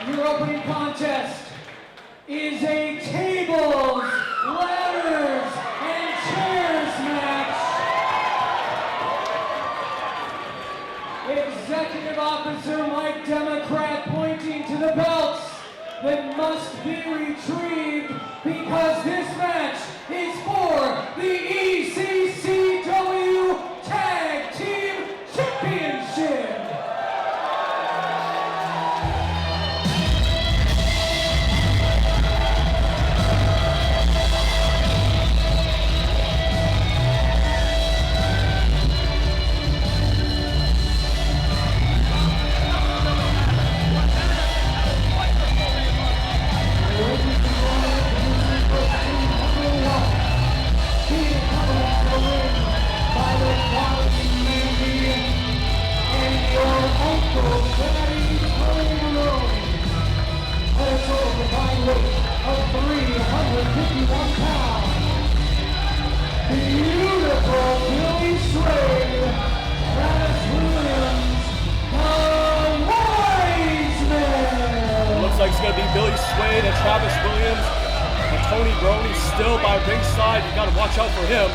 Your opening contest is a tables, ladders, and chairs match. Executive Officer Mike Democrat pointing to the belts that must be retrieved because this match is for the ECCW Tag Team Championship. It's going to be Billy Suede and Travis Williams, and Tony Baroni still by ringside. You got to watch out for him.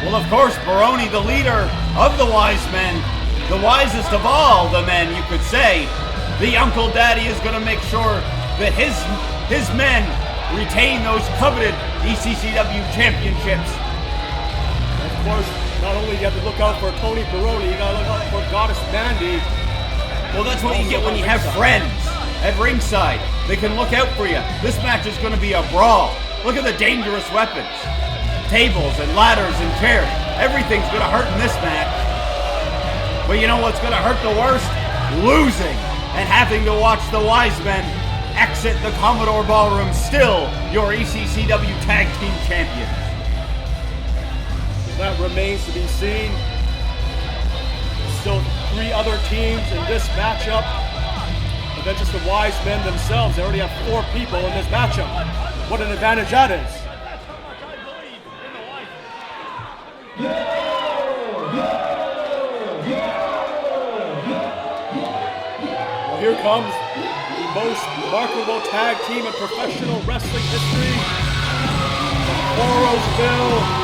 Well, of course, Baroni, the leader of the Wisemen, the wisest of all the men, you could say. The Uncle Daddy is going to make sure that his men retain those coveted ECCW championships. And of course, not only you have to look out for Tony Baroni, you got to look out for Goddess Mandy. Well, that's what you get when you have friends at ringside. They can look out for you. This match is going to be a brawl. Look at the dangerous weapons. Tables and ladders and chairs. Everything's going to hurt in this match. But you know what's going to hurt the worst? Losing and having to watch the Wisemen exit the Commodore Ballroom, still your ECCW Tag Team Champions. That remains to be seen. Still 3 other teams in this matchup. But then just the Wisemen themselves. They already have 4 people in this matchup. What an advantage that is. Well, here comes the most remarkable tag team in professional wrestling history. From Vorosville.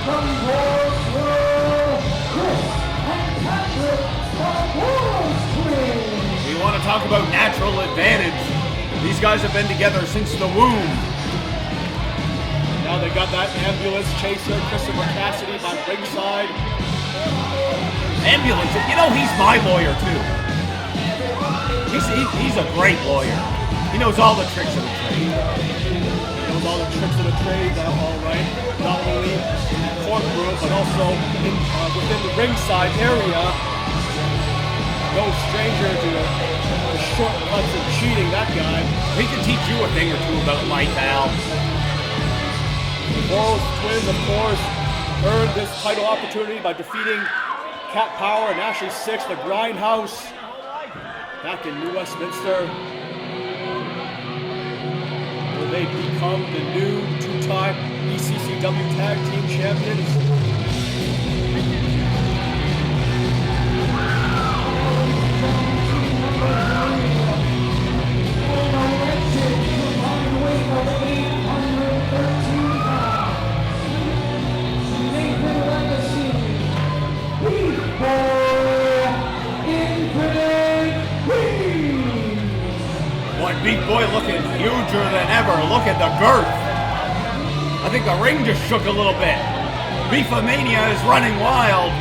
From Voros, Chris and Patrick, the Voros twins. You want to talk about natural advantage? These guys have been together since the womb. Now they got that ambulance chaser, Christopher Cassidy, by ringside. Ambulance, you know he's my lawyer too. He's a great lawyer. He knows all the tricks of the trade. He knows all the tricks of the trade, all right. Not only in the courtroom, but also within the ringside area. No stranger to the shortcuts and cheating, that guy. He can teach you a thing or two about life, Al. The Voros twins, of course, earned this title opportunity by defeating Cat Power and Ashley Six, the Grindhouse, back in New Westminster. Will they become the new 2-time ECCW Tag Team Champions? Boy, Beat Boy looking huger than ever. Look at the girth. I think the ring just shook a little bit. Beefomania is running wild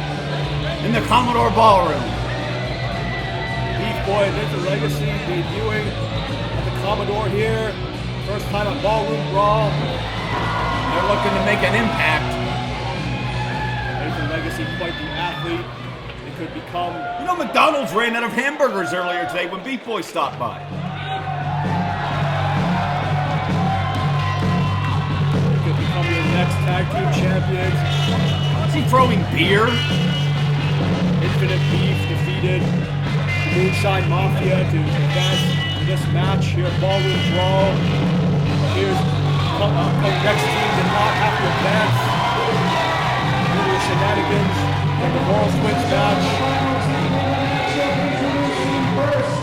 in the Commodore Ballroom. Beef Boy and Ninja Legacy debuting at the Commodore here. First time at Ballroom Brawl. They're looking to make an impact. Ninja Legacy, quite the athlete. They could become... You know, McDonald's ran out of hamburgers earlier today when Beef Boy stopped by. Become your next tag team champions. Is he throwing beer? Infinite Beef defeated Moonshine Mafia to advance in this match here at Ballroom Brawl. Here's the next team did not have to advance. shenanigans from the Voros Twins match. First,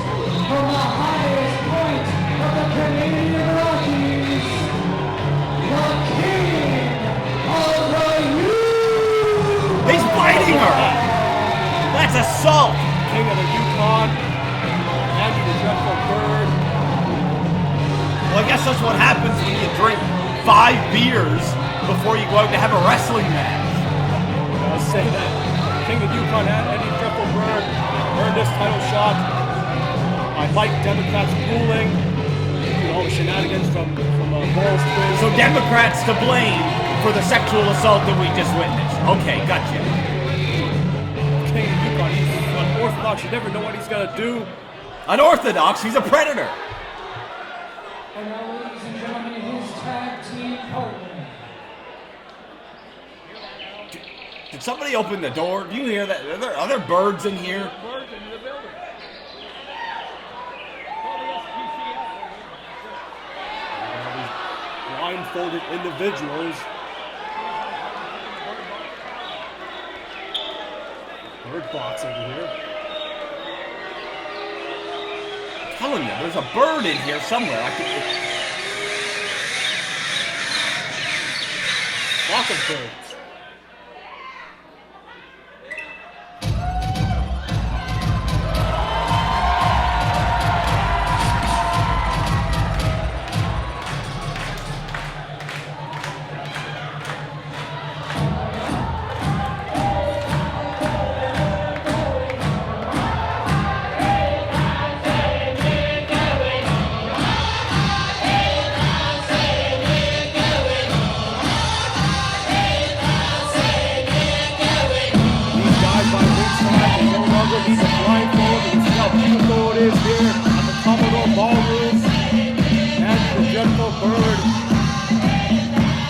from the highest point of the Canadian Rockies, the King of the Yukon! He's biting her! That's assault! King of the Yukon, Andy the Dreadful Bird. Well, I guess that's what happens when you drink 5 beers before you go out to have a wrestling match. I'll say that King of Yukon and Andy the Dreadful Bird earned this title shot. I like Democrats ruling, all the shenanigans from Voros Twins. So Democrats to blame for the sexual assault that we just witnessed. Okay, gotcha. King of Yukon, he's unorthodox. You never know what he's gonna do. Unorthodox, he's a predator. And now, ladies and gentlemen, his tag team partner. Did somebody open the door? Do you hear that? Are there other birds in here? Birds in the building. Blindfolded individuals. Bird box over here. I'm telling you, there's a bird in here somewhere. Flock of birds.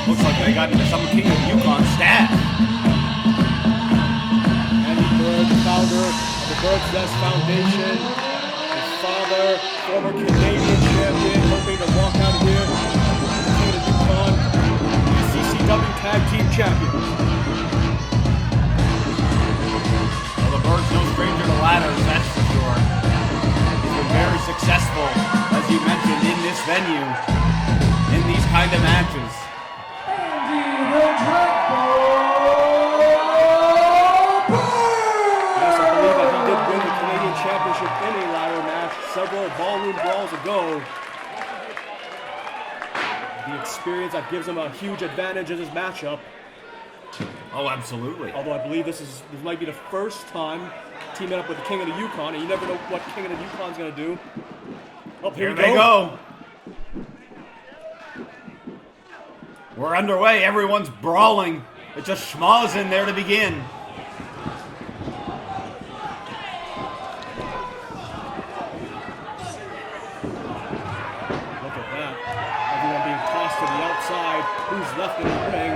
Looks like they got into some King of Yukon staff. Andy Bird, the founder of the Bird's Nest Foundation, his father, former Canadian champion, hoping to walk out of here King of Yukon, ECCW Tag Team Champions. Well, the Bird's no stranger to ladders, that's for sure. He's been very successful, as you mentioned, in this venue, in these kind of matches. Yes, I believe that he did win the Canadian Championship in a ladder match several ballroom brawls ago. The experience that gives him a huge advantage in this matchup. Oh, absolutely. Although I believe this might be the first time teaming up with the King of the Yukon, and you never know what King of the Yukon's gonna do. Oh, Here they go. We're underway. Everyone's brawling. It's just schmoz in there to begin. Look at that. Everyone being tossed to the outside. Who's left in the ring?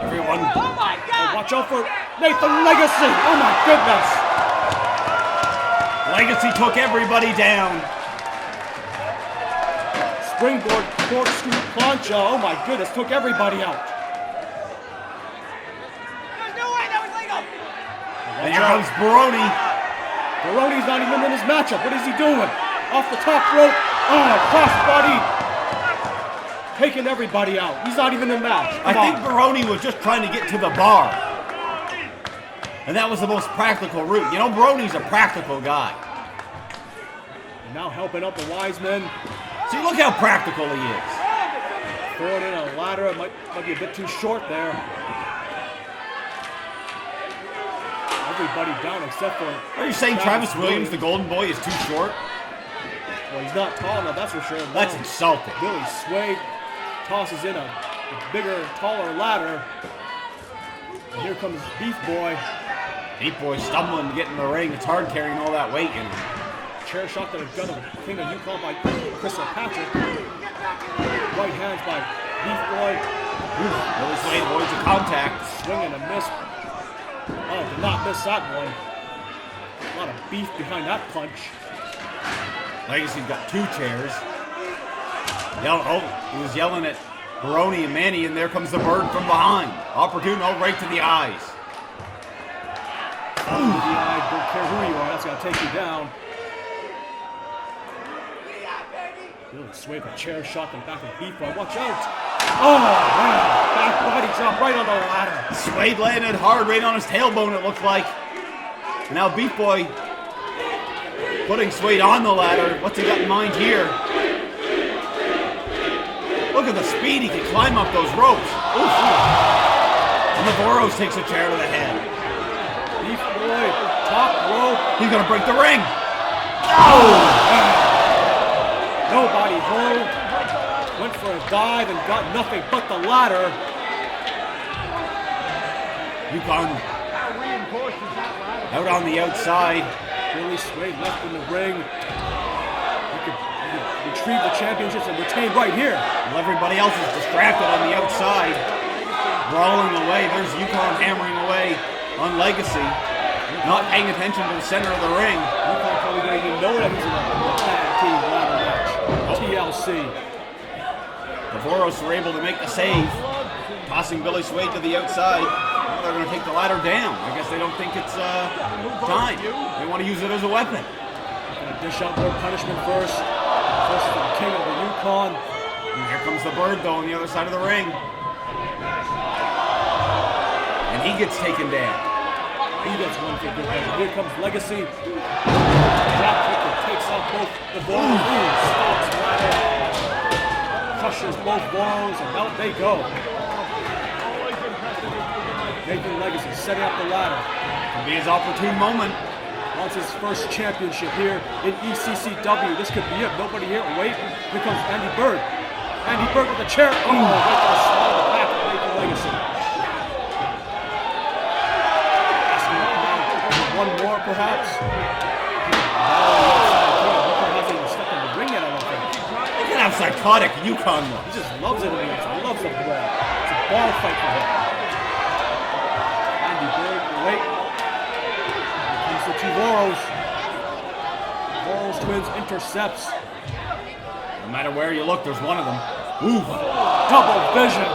Everyone. Oh my God! Oh, watch out for Nathan Legacy! Oh my goodness! Legacy took everybody down. Springboard corkscrew plancha. Oh my goodness, took everybody out. There's no way that was legal! And here comes Baroni. Baroni's not even in his matchup. What is he doing? Off the top rope. Oh, crossbody. Taking everybody out. He's not even in the match. I think Baroni was just trying to get to the bar. And that was the most practical route. You know, Baroni's a practical guy. Now helping out the Wisemen. See, look how practical he is. Throwing in a ladder. It might be a bit too short there. Everybody down except for... Are you saying Travis Williams, the golden boy, is too short? Well, he's not tall enough, that's for sure. That's insulting. Billy Suede tosses in a bigger, taller ladder. And here comes Beef Boy. Beef Boy stumbling to get in the ring. It's hard carrying all that weight in him. Chair shot to the gun of King of Yukon by Chris Patrick. Right hands by Beef Boy. Billy Suede avoids the contact. Swing and a miss. Oh, did not miss that one. A lot of beef behind that punch. Legacy's got 2 chairs. He was yelling at Baroni and Manny, and there comes the bird from behind. Opportuno right to the eyes. To the eye, don't care who you are, that's gonna take you down. Really Suede a chair shot in the back of the Beef Boy. Watch out! Oh man! Back body drop right on the ladder. Suede landed hard right on his tailbone, it looked like. And now Beef Boy putting Suede on the ladder. What's he got in mind here? Look at the speed he can climb up those ropes. Oof. And the Voros takes a chair to the head. Beef Boy, top rope. He's gonna break the ring. Oh! Nobody home. Went for a dive and got nothing but the ladder. Yukon out on the outside. Really Suede left in the ring. He could retrieve the championships and retain right here. Well, everybody else is distracted on the outside. Brawling away. There's Yukon hammering away on Legacy. Not paying attention to the center of the ring. Yukon probably don't even know that he's in a tag team ladder match. TLC. The Voros were able to make the save, tossing Billy Suede to the outside. Now they're going to take the ladder down. I guess they don't think it's time. They want to use it as a weapon. Gonna dish out more punishment first. First the king of the Yukon. And here comes the bird, though, on the other side of the ring. And he gets taken down. He gets one for good head. Here comes Legacy. Drop kick that takes out both the Voros. Stops ladder. Crushes both Voros, and out they go. Nathan Legacy setting up the ladder. Could be his opportune moment. Wants his first championship here in ECCW. This could be it. Nobody here. Wait. Here comes Andy Bird. Andy Bird with the chair. Oh, right to the small of the back of Nathan Legacy. One more, perhaps. Yukon hasn't even stepped in the ring yet, I don't think. Look at how psychotic Yukon He looks. just loves it in the ring. He loves the brawl. It's a bar fight for him. Andy Bird, wait. Here comes the two Voros. Voros twins intercepts. No matter where you look, there's one of them. Ooh, Double vision.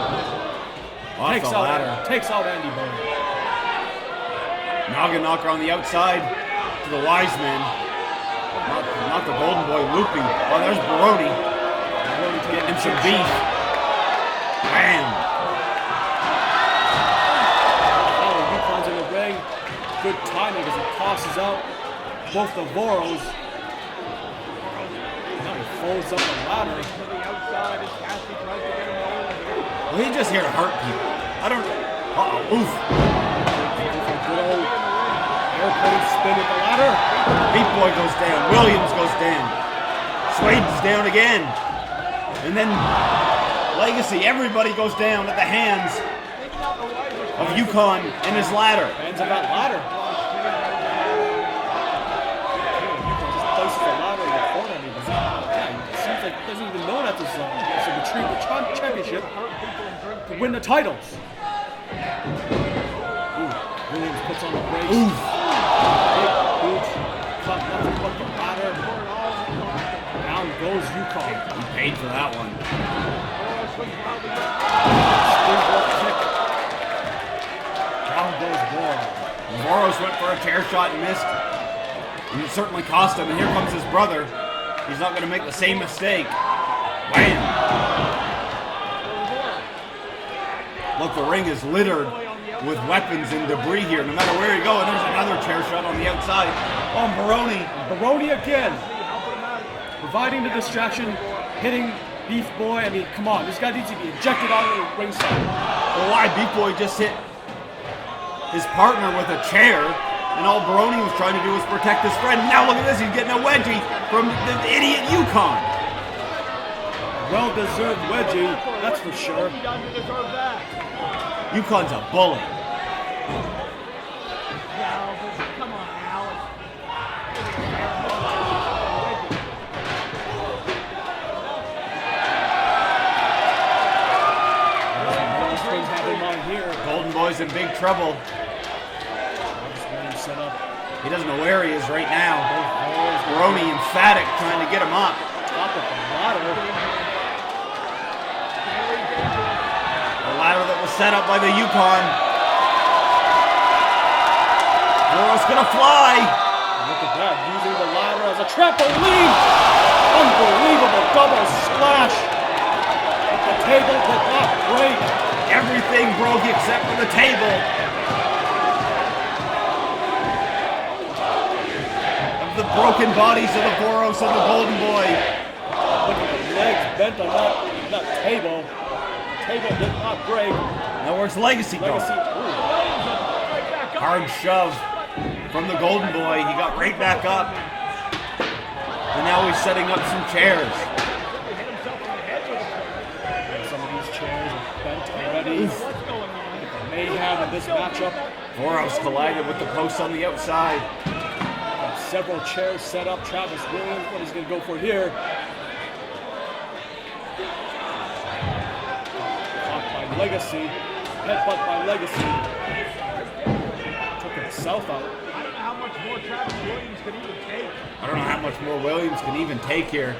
off the ladder. Takes out Andy Bird. Noggin knocker on the outside to the Wisemen. Not the Golden Boy, Loopy. Oh, there's Baroni. Getting him some beef. Bam! Oh, Yukon's in the ring. Good timing as he tosses out both the Voros. Now he folds up the ladder. Well, he's just here to hurt people. I don't. Uh-oh, oof. Good old airplane spin at the ladder. Beef Boy goes down. Williams goes down. Suede's down again. And then Legacy, everybody goes down at the hands of Yukon and his ladder. Hands of that ladder. Yukon just places the ladder in the corner. It seems like he doesn't even know that this is a retrieve the championship to win the titles. Williams puts on the brakes. Big boots. Caught nothing but the ladder. Down goes Yukon. He paid for that one. Springboard kick. Down goes Voros. Voros went for a chair shot and missed. And it certainly cost him. And here comes his brother. He's not going to make the same mistake. Wham! Look, the ring is littered with weapons and debris here. No matter where you go, and there's another chair shot on the outside. Oh, Baroni. Baroni again. Providing the distraction, hitting Beef Boy. I mean, come on. This guy needs to be ejected out of the ringside. Well, why? Beef Boy just hit his partner with a chair, and all Baroni was trying to do was protect his friend. Now look at this. He's getting a wedgie from the idiot Yukon. Well-deserved wedgie, that's for sure. Yukon's a bully. Golden Boy's in big trouble. He doesn't know where he is right now. Baroni emphatic trying to get him up. Top of the ladder. set up by the Yukon. Voros gonna fly. Look at that, using the ladder as a trampoline. Unbelievable double splash. But the table did not break. Everything broke except for the table. Of the broken bodies of the Voros and the Golden Boy. Look at the legs bent on that table. The table did not break. Now where's Legacy going? Hard shove from the Golden Boy. He got right back up. And now he's setting up some chairs. Some of these chairs are bent already. Mayhem in this matchup. Voros collided with the post on the outside. Got several chairs set up. Travis Williams, what he's going to go for here. Caught by Legacy. Headbutt by Legacy. Took himself out. I don't know how much more Travis Williams could even take. I don't know how much more Williams can even take here.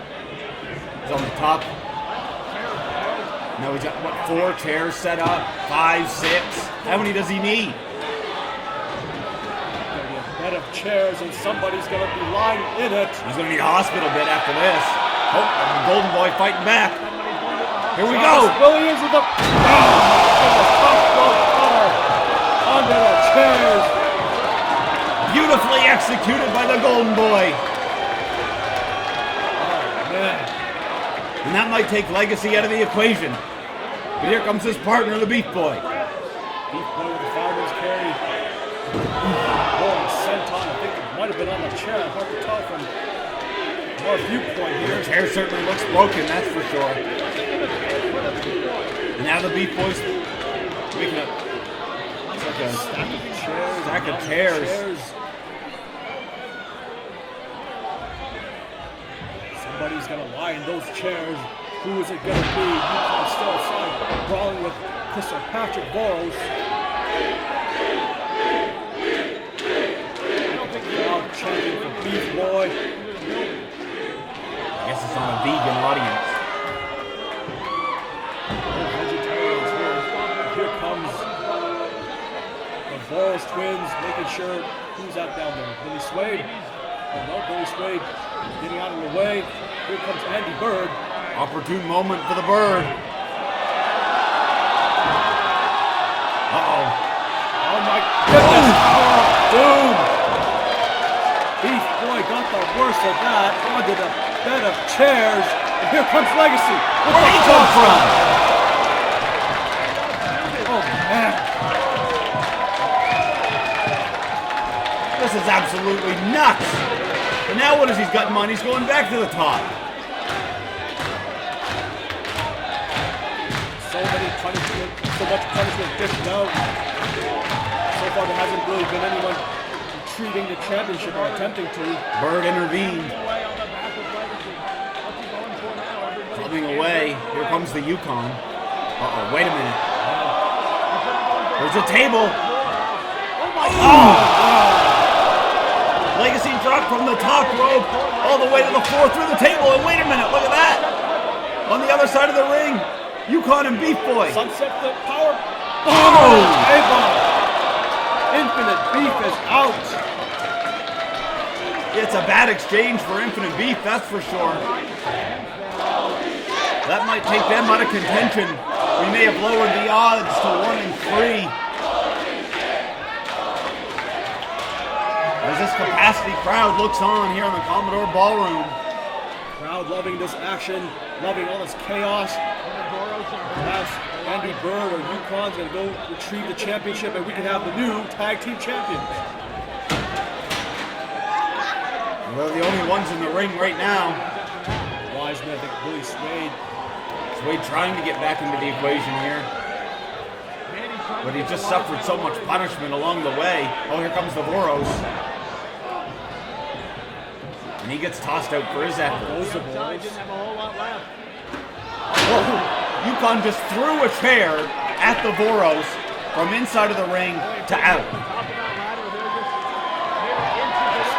He's on the top. Now he's got, what, 4 chairs set up? 5, 6? How many does he need? There'll be a bed of chairs and somebody's going to be lying in it. He's going to need a hospital bed after this. Oh, and the Golden Boy fighting back. Here we go. Williams with the top rope cutter under the chairs. Beautifully executed by the Golden Boy. Oh, man. And that might take Legacy out of the equation. But here comes his partner, the Beef Boy. Beef Boy with the fireman's carry. Rolling senton. I think it might have been on the chair. Hard to tell from our viewpoint here. The chair certainly looks broken, that's for sure. And now the Beef Boy's making a... It's like a stack of chairs. Somebody's going to lie in those chairs. Who is it going to be? Yukon still outside, brawling with Mr. Patrick Voros. Crowd chanting for Beef Boy. I guess it's on a vegan audience. No vegetarians here. Here comes the Voros twins, making sure who's that down there? Billy Suede? Oh no, Billy Suede getting out of the way. Here comes Andy Bird. Opportune moment for the Bird. Uh-oh. Oh my goodness! Boom! Beef Boy got the worst of that onto the bed of chairs. And here comes Legacy. Where did he come from? Oh man! This is absolutely nuts. And now what has he got in mind? He's going back to the top. So much punishment dished out. So far there hasn't really been anyone retrieving the championship or attempting to. Bird intervened. Coming away. Here comes the Yukon. Uh-oh, wait a minute. There's a table. Oh! Legacy dropped from the top rope all the way to the floor through the table. And wait a minute, look at that. On the other side of the ring, Yukon and Beef Boy. Sunset the power. Oh! Infinite Beef is out. It's a bad exchange for Infinite Beef, that's for sure. That might take them out of contention. We may have lowered the odds to 1 and 3. As this capacity crowd looks on here in the Commodore Ballroom. Crowd loving this action, loving all this chaos. Perhaps Andy Bird or Yukon's going to go retrieve the championship and we can have the new tag team champions. They're the only ones in the ring right now. Wisemen, I think Billy Suede. Suede trying to get back into the equation here. But he just suffered so much punishment along the way. Oh, here comes the Voros. And he gets tossed out for his efforts. Didn't have a whole lot left. Oh, Yukon just threw a chair at the Voros from inside of the ring to out. Top of that ladder, they're just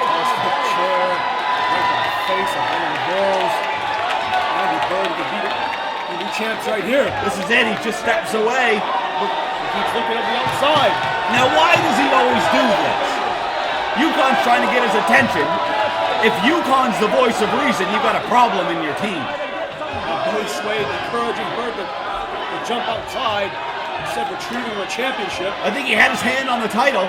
Tossed the chair right in the face of one of the Voros. Andy Bird can beat it. The new champs right here. This is it. He just steps away. He keeps looking at the outside. Now, why does he always do this? Yukon's trying to get his attention. If Yukon's the voice of reason, you've got a problem in your team. Billy Suede encouraging Bird to jump outside instead of retrieving the championship. I think he had his hand on the title,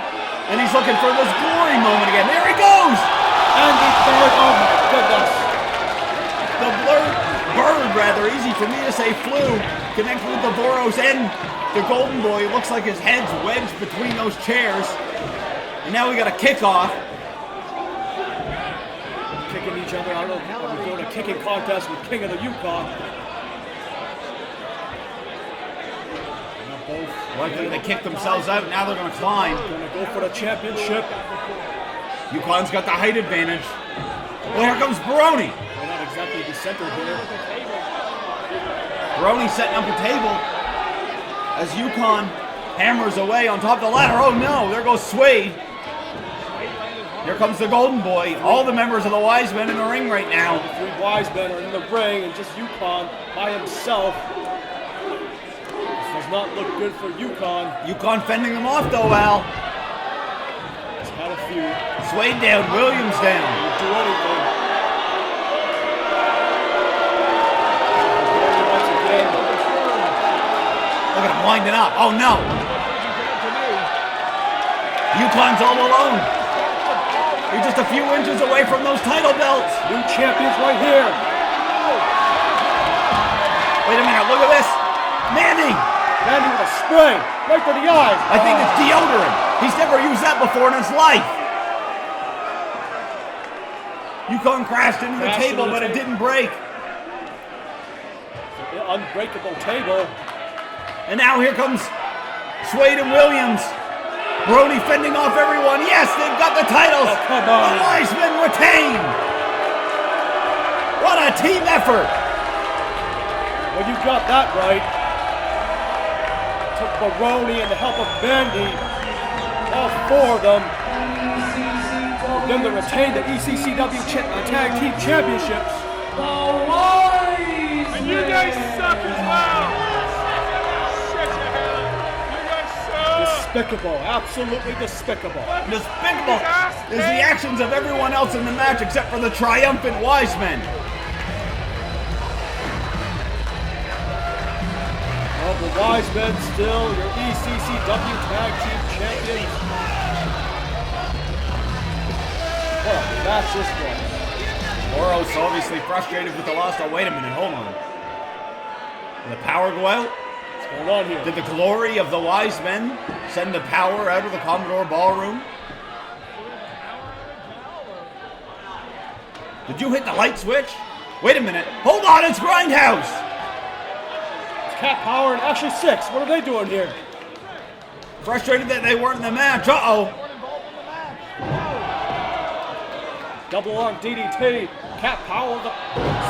and he's looking for this glory moment again. There he goes! And the third, oh my goodness. The bird, rather, easy for me to say, flew, connected with the Voros and the Golden Boy. It looks like his head's wedged between those chairs. And now we got a kickoff. Kicking each other out of we're doing a kicking contest with King of the Yukon. Now both Likely they kicked themselves out, now they're going to climb. gonna go for the championship. Yukon's got the height advantage. Well, here comes Baroni. They're not exactly the center here. Baroni setting up a table as Yukon hammers away on top of the ladder. Oh no, there goes Suede. Here comes the Golden Boy. All the members of the Wisemen in the ring right now. The three Wisemen are in the ring and just Yukon by himself. This does not look good for Yukon. Yukon fending them off though, Al. He's had a few. Suede down, Williams down. Didn't do anything. Once again, Look at him winding up. Oh no. Yukon's all alone. He's just a few inches away from those title belts. new champions right here. Wait a minute, look at this. Mandy. Mandy with a spray right to the eyes. I think it's deodorant. He's never used that before in his life. Yukon crashed into the table, but it didn't break. The unbreakable table. And now here comes Suede and Williams. Brody fending off everyone. Yes, they've got the titles. Oh, come on. The Wisemen retain. What a team effort. Well, you got that right. Took Baroni and the help of Mandy. All four of them. For them to retain the ECCW Tag Team Championships. The Wisemen. And you guys suck as well. Shut your head up. You guys suck. Despicable. Absolutely despicable. Despicable is the actions of everyone else in the match except for the triumphant Wisemen. Well, the Wisemen still your ECCW Tag Team Champions. What a match this was. Voros obviously frustrated with the loss. Oh, wait a minute, hold on. Did the power go out? What's going on here? Did the glory of the Wisemen send the power out of the Commodore Ballroom? Did you hit the light switch? Wait a minute. Hold on, it's Grindhouse! Cat Power and Ashley Six. What are they doing here? Frustrated that they weren't in the match. Uh-oh. Double arm DDT. Cat Power.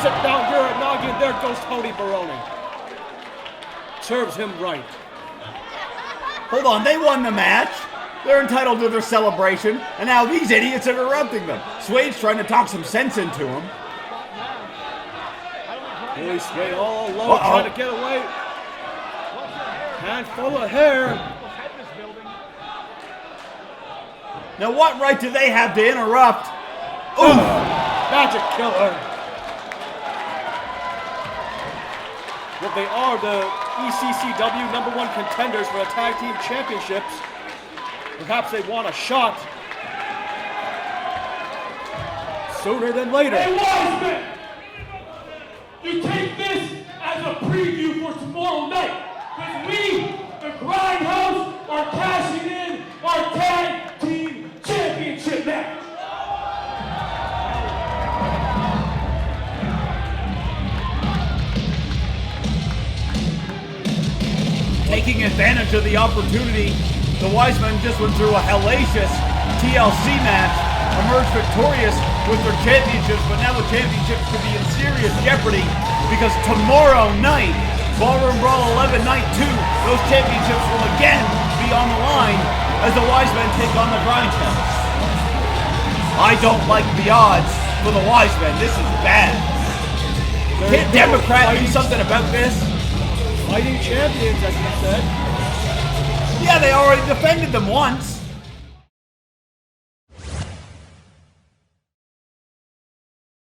Sit down Uranagi, and there goes Tony Baroni. Serves him right. Hold on, they won the match. They're entitled to their celebration, and now these idiots are interrupting them. Suede's trying to talk some sense into him. Billy Suede all alone, trying to get away. Handful of hair. Now what right do they have to interrupt? Ooh! Magic killer. Well, they are the ECCW #1 contenders for the Tag Team Championships. Perhaps they want a shot sooner than later. Hey, Wiseman! You take this as a preview for tomorrow night, because we, the Grindhouse, are cashing in our Tag Team Championship match. Taking advantage of the opportunity, the Wisemen just went through a hellacious TLC match, emerged victorious with their championships, but now the championships could be in serious jeopardy because tomorrow night, Ballroom Brawl 11 Night 2, those championships will again be on the line as the Wisemen take on the Grindhouse. I don't like the odds for the Wisemen. This is bad. Can't Democrat do something about this? Fighting champions, as you said. Yeah, they already defended them once.